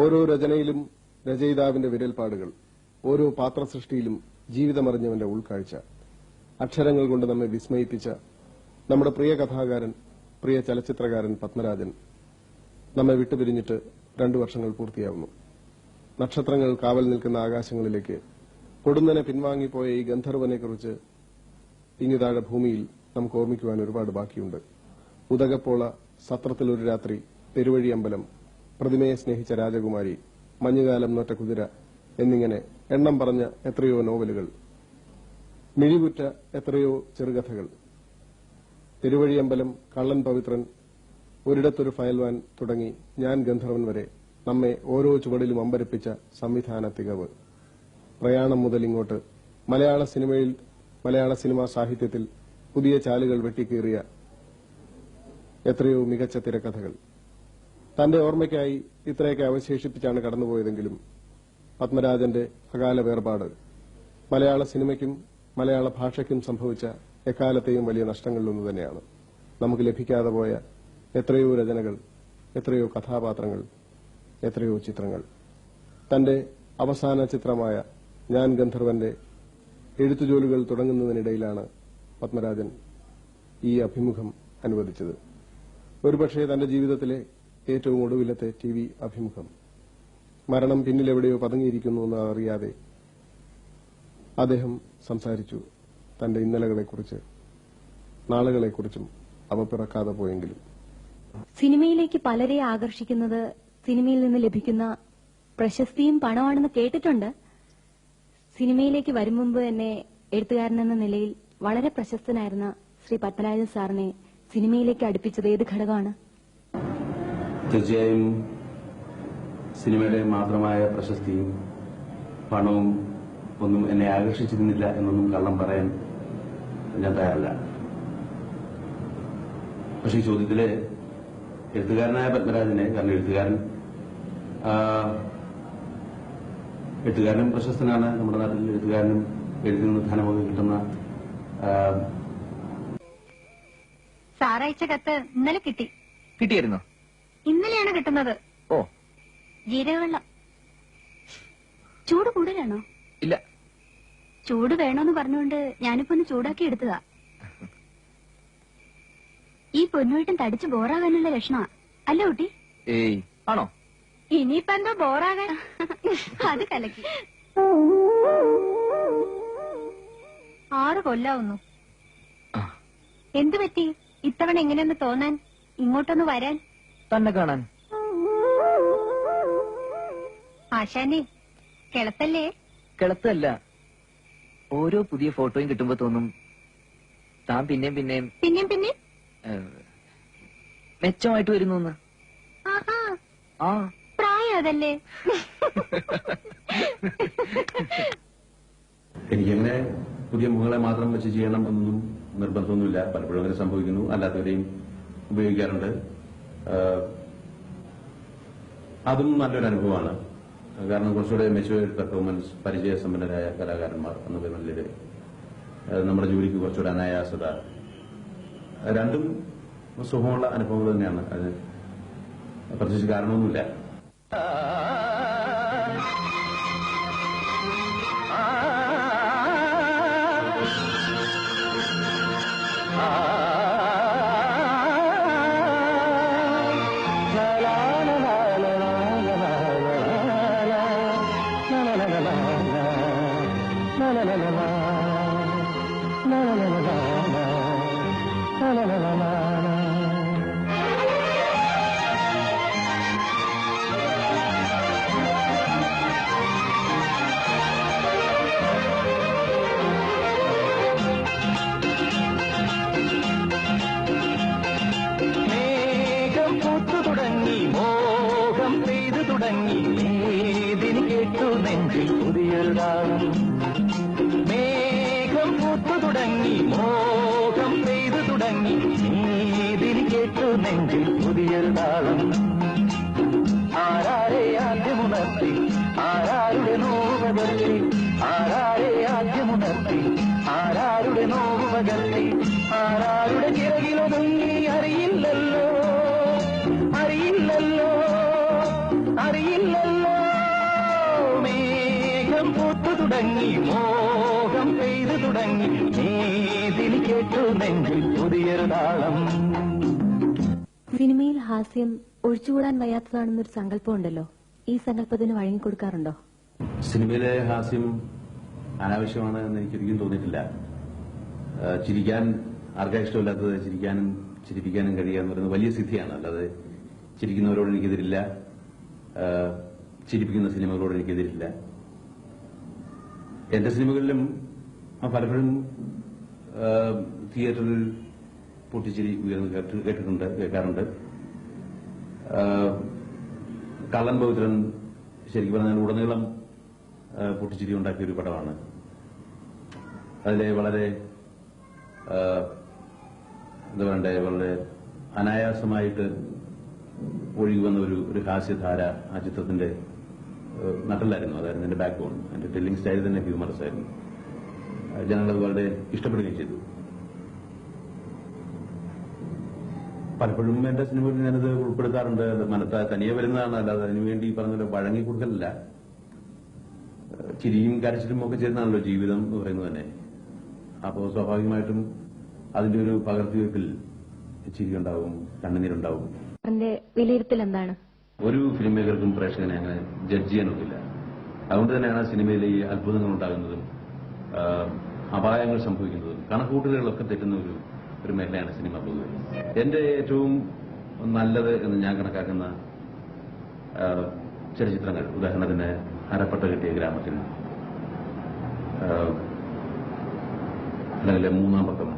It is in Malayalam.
ഓരോ രചനയിലും രചയിതാവിന്റെ വിരൽപ്പാടുകൾ, ഓരോ പാത്രസൃഷ്ടിയിലും ജീവിതമറിഞ്ഞവന്റെ ഉൾക്കാഴ്ച, അക്ഷരങ്ങൾ കൊണ്ട് നമ്മെ വിസ്മയിപ്പിച്ച നമ്മുടെ പ്രിയ കഥാകാരൻ, പ്രിയ ചലച്ചിത്രകാരൻ പത്മരാജൻ നമ്മെ വിട്ടുപിരിഞ്ഞിട്ട് 2 വർഷങ്ങൾ പൂർത്തിയാവുന്നു. നക്ഷത്രങ്ങൾ കാവൽ നിൽക്കുന്ന ആകാശങ്ങളിലേക്ക് കൊടുന്നനെ പിൻവാങ്ങിപ്പോയ ഈ ഗന്ധർവനെക്കുറിച്ച് ഇങ്ങു താഴെ ഭൂമിയിൽ നമുക്ക് ഓർമ്മിക്കുവാൻ ഒരുപാട് ബാക്കിയുണ്ട്. ഉദകപ്പോള, സത്രത്തിലൊരു രാത്രി, പെരുവഴി അമ്പലം, പ്രതിമയെ സ്നേഹിച്ച രാജകുമാരി, മഞ്ഞുകാലം നോറ്റ കുതിര എന്നിങ്ങനെ എണ്ണം പറഞ്ഞ എത്രയോ നോവലുകൾ, മിഴികുറ്റ എത്രയോ ചെറുകഥകൾ, പെരുവഴിയമ്പലം, കള്ളൻ പവിത്രൻ, ഒരിടത്തൊരു ഫയൽവാൻ തുടങ്ങി ഞാൻ ഗന്ധർവൻ വരെ നമ്മെ ഓരോ ചുവടിലും അമ്പരപ്പിച്ച സംവിധാന തികവ്. പ്രയാണം മുതൽ ഇങ്ങോട്ട് മലയാള സിനിമാ സാഹിത്യത്തിൽ പുതിയ ചാലുകൾ വെട്ടിക്കേറിയ എത്രയോ മികച്ച തിരക്കഥകൾ. തന്റെ ഓർമ്മയ്ക്കായി ഇത്രയൊക്കെ അവശേഷിപ്പിച്ചാണ് കടന്നുപോയതെങ്കിലും പത്മരാജന്റെ അകാല വേർപാട് മലയാള സിനിമയ്ക്കും മലയാള ഭാഷയ്ക്കും സംഭവിച്ച എക്കാലത്തെയും വലിയ നഷ്ടങ്ങളിലൊന്നു തന്നെയാണ്. നമുക്ക് ലഭിക്കാതെ പോയ എത്രയോ രചനകൾ, എത്രയോ കഥാപാത്രങ്ങൾ, എത്രയോ ചിത്രങ്ങൾ. തന്റെ അവസാന ചിത്രമായ ഞാൻ ഗന്ധർവന്റെ എഴുത്തുജോലികൾ തുടങ്ങുന്നതിനിടയിലാണ് പത്മരാജൻ ഈ അഭിമുഖം അനുവദിച്ചത്. ഒരുപക്ഷെ തന്റെ ജീവിതത്തിലെ ഏറ്റവും ഒടുവിലത്തെ TV അഭിമുഖം. മരണം പിന്നിലെവിടെയോ പതുങ്ങിയിരിക്കുന്നു എന്ന് അറിയാതെ അദ്ദേഹം സംസാരിച്ചു തന്റെ ഇന്നലകളെക്കുറിച്ച്, നാളുകളെക്കുറിച്ചും അവ പിറക്കാതെ പോയെങ്കിലും. സിനിമയിലേക്ക് പലരെ ആകർഷിക്കുന്നത് സിനിമയിൽ നിന്ന് ലഭിക്കുന്ന പ്രശസ്തിയും പണമാണെന്ന് കേട്ടിട്ടുണ്ട്. സിനിമയിലേക്ക് വരും മുമ്പ് തന്നെ എഴുത്തുകാരനെന്ന നിലയിൽ വളരെ പ്രശസ്തനായിരുന്ന ശ്രീ പത്മരാജൻ സാറിനെ സിനിമയിലേക്ക് അടുപ്പിച്ചത് ഏത് ഘടകമാണ്? തീർച്ചയായും സിനിമയുടെ മാത്രമായ പ്രശസ്തിയും പണവും ഒന്നും എന്നെ ആകർഷിച്ചിരുന്നില്ല എന്നൊന്നും കള്ളം പറയാൻ ഞാൻ തയ്യാറല്ല. പക്ഷെ ഈ ചോദ്യത്തില് എഴുത്തുകാരനായ പത്മരാജനെ, കാരണം എഴുത്തുകാരനും പ്രശസ്തനാണ്. നമ്മുടെ നാട്ടിൽ എഴുത്തുകാരനും എഴുത്തിൽ നിന്ന് ധനമൊക്കെ കിട്ടുന്ന. സാറയച്ച കത്ത് ഇന്നലെ കിട്ടിയായിരുന്നോ? ഇന്നലെയാണ് കിട്ടുന്നത്. ഓ, ജീരകവെള്ളം. ചൂട് കൂടുതലാണോ? ഇല്ല, ചൂട് വേണോന്ന് പറഞ്ഞുകൊണ്ട് ഞാനിപ്പോ ഒന്ന് ചൂടാക്കി എടുത്തതാ. ഈ പൊന്നുവീട്ടും തടിച്ച് ബോറാകാനുള്ള ലക്ഷണമാ അല്ല കുട്ടി? ഏയ്, ആണോ? ഇനിയിപ്പോ എന്തോ ബോറാകാൻ? അത് കലക്കി. 6 കൊല്ലാവുന്നു. എന്തു പറ്റി ഇത്തവണ എങ്ങനെയൊന്ന് തോന്നാൻ, ഇങ്ങോട്ടൊന്ന് വരാൻ? തന്നെ കാണാൻ. ആശാനെ, കിളത്തല്ലേ? കിളത്തല്ല, ഓരോ പുതിയ ഫോട്ടോയും കിട്ടുമ്പോ തോന്നും താൻ പിന്നെയും മെച്ചമായിട്ട് വരുന്നു. ആ, പ്രായം അതല്ലേ. എനിക്കങ്ങനെ പുതിയ മുഖങ്ങളെ മാത്രം വെച്ച് ചെയ്യണം എന്നൊന്നും നിർബന്ധമൊന്നുമില്ല. പലപ്പോഴും അങ്ങനെ സംഭവിക്കുന്നു. അല്ലാത്തവരെയും ഉപയോഗിക്കാറുണ്ട്. അതും നല്ലൊരു അനുഭവമാണ്. കാരണം കുറച്ചുകൂടെ മെച്ചുവേർഡ് പെർഫോമൻസ്, പരിചയസമ്പന്നരായ കലാകാരന്മാർ എന്നൊക്കെ നല്ലൊരു, നമ്മുടെ ജോലിക്ക് കുറച്ചുകൂടെ അനായാസത, രണ്ടും സുഖമുള്ള അനുഭവങ്ങൾ തന്നെയാണ്. അത് പ്രത്യേകിച്ച് കാരണമൊന്നുമില്ല. കേട്ടു നെഞ്ചിൽ പുതിയൊരു താളം. ആരാരെ ആദ്യമുണർത്തി, ആരാരുടെ നോവ് പകർത്തി, ആരാരെ ആദ്യമുണർത്തി, ആരാരുടെ നോവ് പകർത്തി, ആരാരുടെ ചിറകിലൊതുങ്ങി അറിയില്ലല്ലോ, അറിയില്ലല്ലോ, അറിയില്ലല്ലോ. മേഘം പൂത്തു തുടങ്ങി, മോഹം പെയ്തു തുടങ്ങി, നീതിനി കേട്ടു നെഞ്ചിൽ പുതിയൊരു താളം. സിനിമയിൽ ഹാസ്യം ഒഴിച്ചുകൂടാൻ വയ്യാത്തതാണെന്നൊരു സങ്കല്പമുണ്ടല്ലോ. ഈ സങ്കല്പത്തിന് വഴങ്ങിക്കൊടുക്കാറുണ്ടോ? സിനിമയിലെ ഹാസ്യം അനാവശ്യമാണ് എന്ന് എനിക്കൊരിക്കലും തോന്നിയിട്ടില്ല. ചിരിക്കാൻ ആർക്കാ ഇഷ്ടമില്ലാത്തത്? ചിരിക്കാനും ചിരിപ്പിക്കാനും കഴിയുക എന്ന് പറയുന്നത് വലിയ സിദ്ധിയാണ്. അല്ലാതെ ചിരിക്കുന്നവരോട് എനിക്കെതിരില്ല, ചിരിപ്പിക്കുന്ന സിനിമകളോട് എനിക്കെതിരില്ല. എന്റെ സിനിമകളിലും പലപ്പോഴും തിയേറ്ററിൽ പൊട്ടിച്ചിരി ഉയർന്ന് കേൾക്കാറുണ്ട്. കള്ളൻ പവിത്രൻ ശരിക്കും പറഞ്ഞാൽ ഉടനീളം പൊട്ടിച്ചിരി ഉണ്ടാക്കിയ ഒരു പടമാണ്. അതിലെ വളരെ എന്താ പറയണ്ടേ, വളരെ അനായാസമായിട്ട് ഒഴുകി വന്ന ഒരു ഹാസ്യധാര ആ ചിത്രത്തിന്റെ നട്ടലായിരുന്നു. അതായിരുന്നു എന്റെ ബാക്ക് ബോൺ. എന്റെ ടെല്ലിംഗ് സ്റ്റൈൽ തന്നെ ഹ്യൂമറസ് ആയിരുന്നു. ജനങ്ങളത് വളരെ ഇഷ്ടപ്പെടുകയും ചെയ്തു. പലപ്പോഴും എന്റെ സിനിമയിൽ ഞാനത് ഉൾപ്പെടുത്താറുണ്ട്. അത് തനിയെ വരുന്നതാണ്, അല്ലാതെ അതിനുവേണ്ടി പറഞ്ഞ വഴങ്ങി കൊടുക്കലല്ല. ചിരിയും കരച്ചിലും ഒക്കെ ചേർന്നാണല്ലോ ജീവിതം എന്ന് പറയുന്നത് തന്നെ. അപ്പോൾ സ്വാഭാവികമായിട്ടും അതിന്റെ ഒരു പകർത്തിവയ്പ്പിൽ ചിരിയുണ്ടാവും, കണ്ണുനീരുണ്ടാവും. അതിന്റെ വിലയിരുത്തൽ എന്താണ്? ഒരു ഫിലിം മേക്കർക്കും പ്രേക്ഷകനെ അങ്ങനെ ജഡ്ജ് ചെയ്യാനൊക്കില്ല. അതുകൊണ്ട് തന്നെയാണ് സിനിമയിലെ ഈ അത്ഭുതങ്ങൾ ഉണ്ടാകുന്നതും അപായങ്ങൾ സംഭവിക്കുന്നതും കണക്കൂട്ടലുകളൊക്കെ തെറ്റുന്ന ഒരു മേഖലയാണ് സിനിമ പൊതുവെ. എന്റെ ഏറ്റവും നല്ലത് എന്ന് ഞാൻ കണക്കാക്കുന്ന ചില ചിത്രങ്ങൾ, ഉദാഹരണത്തിന് അരപ്പട്ട കിട്ടിയ ഗ്രാമത്തിൽ, അല്ലെങ്കിൽ മൂന്നാം പക്കം,